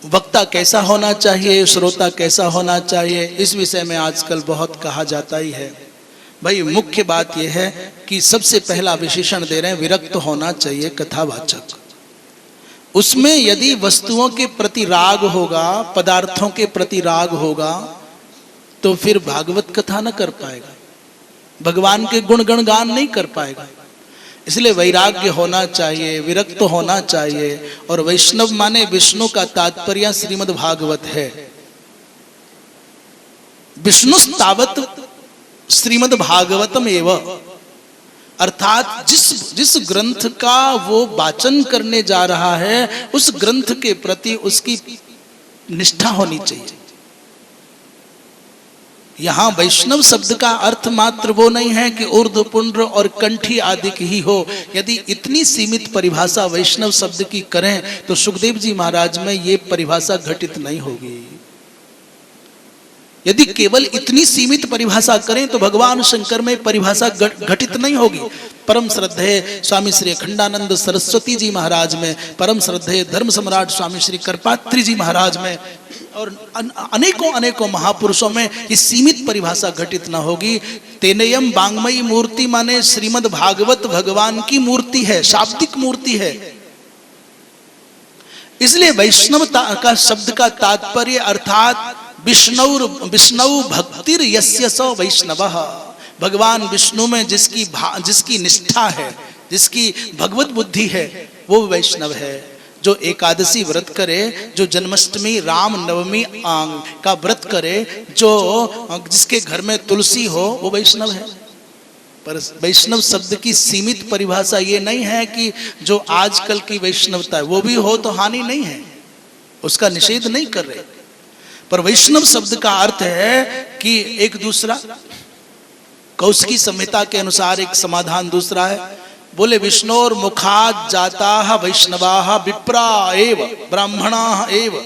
वक्ता कैसा होना चाहिए, श्रोता कैसा होना चाहिए, इस विषय में आजकल बहुत कहा जाता ही है। भाई मुख्य बात यह है कि सबसे पहला विशेषण दे रहे हैं, विरक्त होना चाहिए कथावाचक। उसमें यदि वस्तुओं के प्रति राग होगा, पदार्थों के प्रति राग होगा, तो फिर भागवत कथा न कर पाएगा, भगवान के गुण गणगान नहीं कर पाएगा। इसलिए वैराग्य होना चाहिए, विरक्त होना चाहिए। और वैष्णव माने विष्णु का तात्पर्य श्रीमद् भागवत है। विष्णुस्तावत श्रीमद् भागवतम एव, अर्थात जिस ग्रंथ का वो वाचन करने जा रहा है उस ग्रंथ के प्रति उसकी निष्ठा होनी चाहिए। यहां वैष्णव शब्द का अर्थ मात्र वो नहीं है कि ऊर्ध्व पुंड्र और कंठी आदि की ही हो। यदि इतनी सीमित परिभाषा वैष्णव शब्द की करें तो सुखदेव जी महाराज में ये परिभाषा घटित नहीं होगी। यदि केवल इतनी सीमित परिभाषा करें तो भगवान शंकर में परिभाषा घटित नहीं होगी। परम श्रद्धेय स्वामी श्री अखंडानंद सरस्वती जी महाराज में, परम श्रद्धेय धर्म सम्राट स्वामी श्री करपात्री जी महाराज में और अनेकों अनेकों महापुरुषों में ये सीमित परिभाषा घटित न होगी। तेनेयम वांग्मयी मूर्ति माने श्रीमद् भागवत भगवान की मूर्ति है, शाब्दिक मूर्ति है। इसलिए वैष्णव का शब्द का तात्पर्य अर्थात विष्णु भक्तिर यस्य सो वैष्णवः, भगवान विष्णु में जिसकी निष्ठा है, जिसकी भगवत बुद्धि है, वो वैष्णव है। जो एकादशी व्रत करे, जो जन्माष्टमी राम नवमी का व्रत करे, जो जिसके घर में तुलसी हो, वो वैष्णव है। पर वैष्णव शब्द की सीमित परिभाषा ये नहीं है कि जो आजकल की वैष्णवता है वो भी हो तो हानि नहीं है, उसका निषेध नहीं कर रहे। पर वैष्णव शब्द का अर्थ है कि एक दूसरा, कौशिकी संहिता के अनुसार एक समाधान दूसरा है। बोले विष्णोर मुखात जाता वैष्णवा विप्रा एव ब्राह्मणा एव।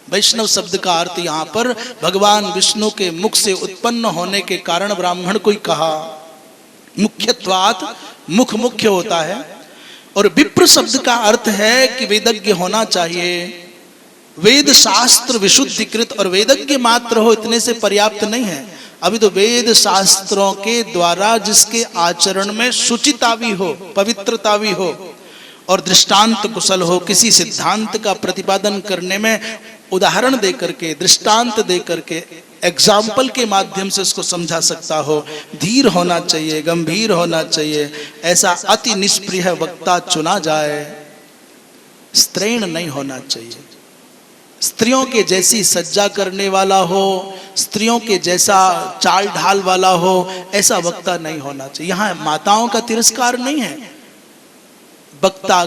वैष्णव शब्द का अर्थ यहाँ पर भगवान विष्णु के मुख से उत्पन्न होने के कारण ब्राह्मण को ही कहा। मुख्यत्वात् मुख मुख्य होता है। और विप्र शब्द का अर्थ है कि वेदज्ञ होना चाहिए, वेद शास्त्र विशुद्धिकृत। और वेदज्ञ मात्र हो इतने से पर्याप्त नहीं है, अभी तो वेद शास्त्रों के द्वारा जिसके आचरण में शुचिता भी हो, पवित्रता भी हो और दृष्टांत कुशल हो, किसी सिद्धांत का प्रतिपादन करने में उदाहरण दे करके, दृष्टांत दे करके, एग्जाम्पल के माध्यम से उसको समझा सकता हो। धीर होना चाहिए, गंभीर होना चाहिए। ऐसा अति निष्प्रिय वक्ता चुना जाए। स्त्रैण नहीं होना चाहिए, स्त्रियों के जैसी सज्जा करने वाला हो, स्त्रियों के जैसा चाल ढाल वाला हो, ऐसा वक्ता नहीं होना चाहिए। यहाँ माताओं का तिरस्कार नहीं है, वक्ता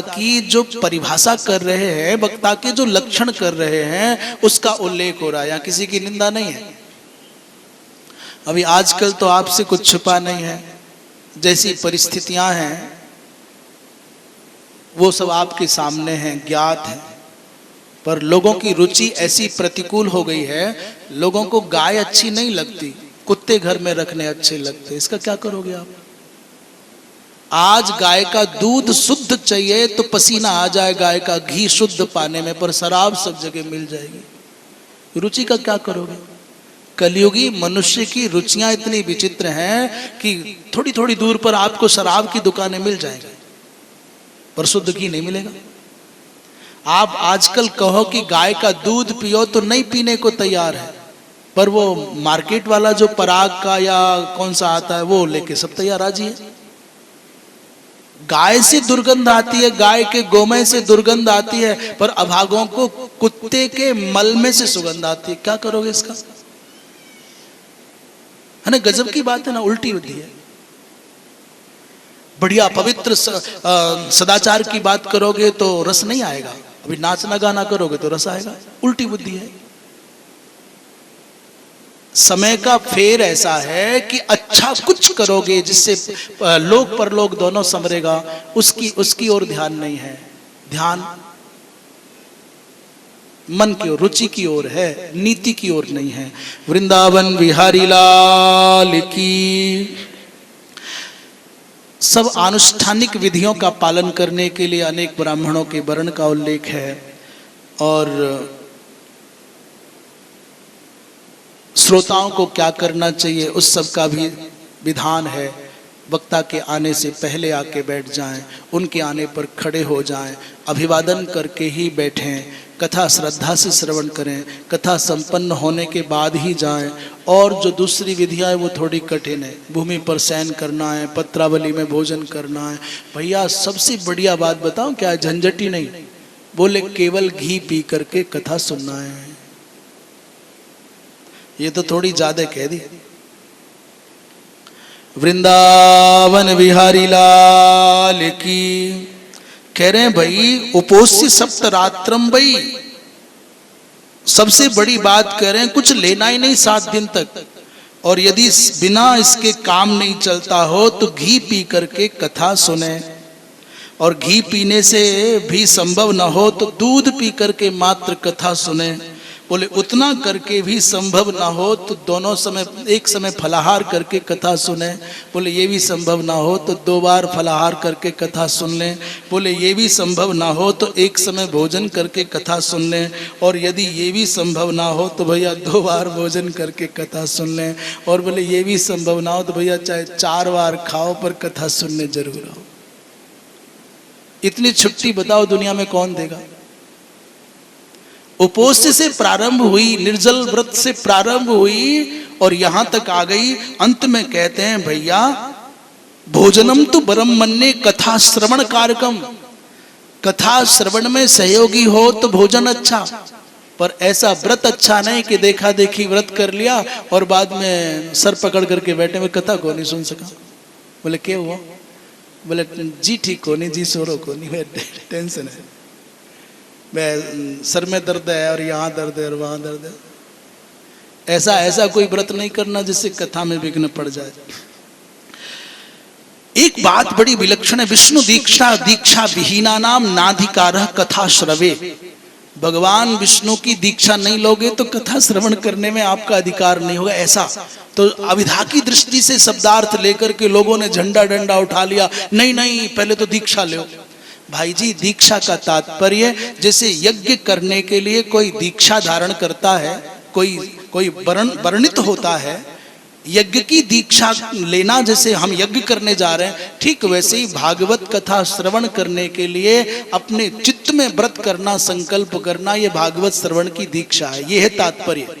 की जो परिभाषा कर रहे हैं, वक्ता के जो लक्षण कर रहे हैं, उसका उल्लेख हो रहा है। यहाँ किसी की निंदा नहीं है। अभी आजकल तो आपसे कुछ छुपा नहीं है, जैसी परिस्थितियां हैं वो सब आपके सामने हैं, ज्ञात है। पर लोगों की रुचि ऐसी प्रतिकूल हो गई है, लोगों को गाय अच्छी नहीं लगती, कुत्ते घर में रखने अच्छे लगते। इसका क्या करोगे आप? आज गाय का दूध शुद्ध चाहिए तो पसीना आ जाए गाय का घी शुद्ध पाने में, पर शराब सब जगह मिल जाएगी। रुचि का क्या करोगे? कलयुगी मनुष्य की रुचियां इतनी विचित्र हैं कि थोड़ी थोड़ी दूर पर आपको शराब की दुकानें मिल जाएंगी, पर शुद्ध घी नहीं मिलेगा। आप आजकल कहो कि गाय का दूध पियो तो नहीं पीने को तैयार है, पर वो मार्केट वाला जो पराग का या कौन सा आता है वो लेके सब तैयार राजी है। गाय से दुर्गंध आती है, गाय के गोमय से दुर्गंध आती है, पर अभागों को कुत्ते के मल में से सुगंध आती है। क्या करोगे इसका? है ना, गजब की बात है ना, उल्टी होती है। बढ़िया पवित्र सदाचार की बात करोगे तो रस नहीं आएगा, अभी नाचना गाना करोगे तो रस आएगा। उल्टी बुद्धि है। समय का फेर ऐसा है कि अच्छा कुछ करोगे जिससे लोक परलोक दोनों संवरेगा, उसकी ओर ध्यान नहीं है। ध्यान मन की ओर, रुचि की ओर है, नीति की ओर नहीं है। वृंदावन बिहारी लाल की। सब आनुष्ठानिक विधियों का पालन करने के लिए अनेक ब्राह्मणों के वर्ण का उल्लेख है। और श्रोताओं को क्या करना चाहिए उस सब का भी विधान है। वक्ता के आने से पहले आके बैठ जाएं, उनके आने पर खड़े हो जाएं, अभिवादन करके ही बैठें, कथा श्रद्धा से श्रवण करें, कथा संपन्न होने के बाद ही जाएं। और जो दूसरी विधियां हैं वो थोड़ी कठिन है, भूमि पर शयन करना है, पत्रावली में भोजन करना है। भैया सबसे बढ़िया बात बताऊं क्या, झंझट ही नहीं, बोले केवल घी पी करके कथा सुनना है। ये तो थोड़ी ज्यादा कह दी। वृंदावन बिहारी लाल की। कह रहे हैं भाई उपोष्य सप्तरात्रम, भाई सबसे बड़ी बात कह रहे हैं, कुछ लेना ही नहीं 7 दिन तक। और यदि बिना इसके काम नहीं चलता हो तो घी पी करके कथा सुने, और घी पीने से भी संभव न हो तो दूध पी करके मात्र कथा सुने। बोले उतना करके भी संभव ना हो तो दोनों समय एक समय फलाहार करके कथा सुने। बोले ये भी संभव ना हो तो 2 बार फलाहार करके कथा सुन लें। बोले ये भी संभव ना हो तो एक समय भोजन करके कथा सुन लें। और यदि ये भी संभव ना हो तो भैया 2 बार भोजन करके कथा सुन लें। और बोले ये भी संभव ना हो तो भैया चाहे 4 बार खाओ पर कथा सुनने जरूर आओ। इतनी छुट्टी बताओ दुनिया में कौन देगा। उपोष्य से प्रारंभ हुई, निर्जल व्रत से प्रारंभ हुई और यहां तक आ गई। अंत में कहते हैं भैया भोजनम तो परम मन्ये कथा श्रवण कारकम। कथा श्रवण में सहयोगी हो तो भोजन अच्छा, पर ऐसा व्रत अच्छा नहीं कि देखा देखी व्रत कर लिया और बाद में सर पकड़ करके बैठे में कथा को नहीं सुन सका। बोले क्या हुआ? बोले जी ठीक हो नहीं, जी सोरो को नहीं, टेंशन है, मैं सर में दर्द है और यहाँ दर्द है और वहाँ दर्द है। ऐसा कोई व्रत नहीं करना जिससे कथा में विघ्न पड़ जाए। एक बात बड़ी विलक्षण है, विष्णु दीक्षा विहीना नाम नाधिकारः कथा श्रवे। भगवान विष्णु की दीक्षा नहीं लोगे तो कथा श्रवण करने में आपका अधिकार नहीं होगा। ऐसा तो अविधा की दृष्टि से शब्दार्थ लेकर के लोगों ने झंडा डंडा उठा लिया, नहीं पहले तो दीक्षा लो। भाई जी दीक्षा का तात्पर्य, जैसे यज्ञ करने के लिए कोई दीक्षा धारण करता है, कोई वर्णित होता है, यज्ञ की दीक्षा लेना जैसे हम यज्ञ करने जा रहे हैं, ठीक वैसे ही भागवत कथा श्रवण करने के लिए अपने चित्त में व्रत करना, संकल्प करना, यह भागवत श्रवण की दीक्षा है। यह है तात्पर्य।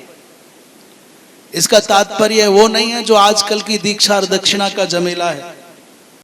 इसका तात्पर्य वो नहीं है जो आजकल की दीक्षा और दक्षिणा का झमेला है।